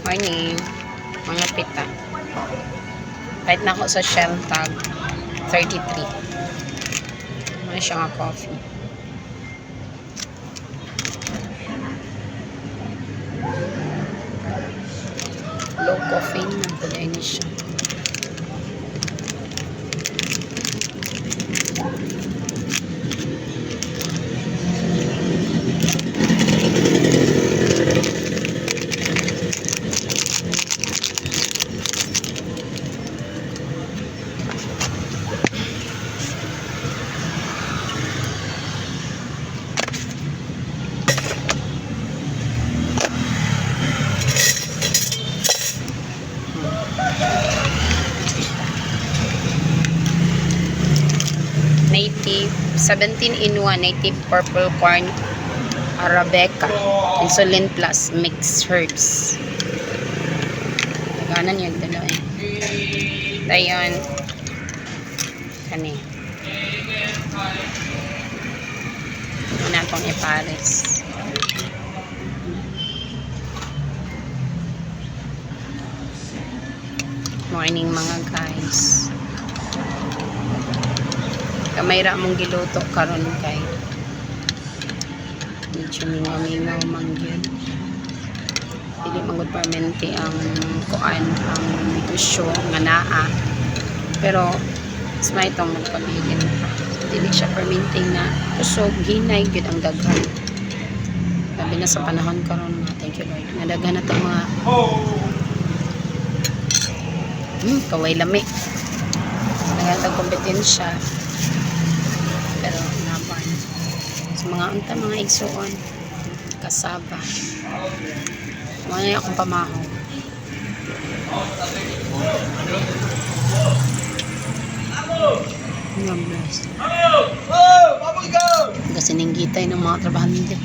Morning. Mga pita. Kahit na ako sa Shell tag 33. May siya nga coffee. Low caffeine na pala ini siya. Native 17-in-1 native purple corn arabica insulin plus mixed herbs. Ganan yun dalawa eh. Dayon kani muna itong ipares. Morning mga guys. Kamay ra mong giluto karon kay medyo mingaw-mingaw man yun. Dili mangod permente ang kuan ang isyo nga naa. Pero smay tong magpabilin. Dili siya permente nga usog hinay gyud ang daghan. Labi na sa panahon karon nga thank you Lord. Nga daghan na tong mga kaway lami. Daghan tong kompetensya. Pero naban sa mga unta mga igsuon kasaba mga akong pamahaw bless kasi ninggitay ng mga trabahante.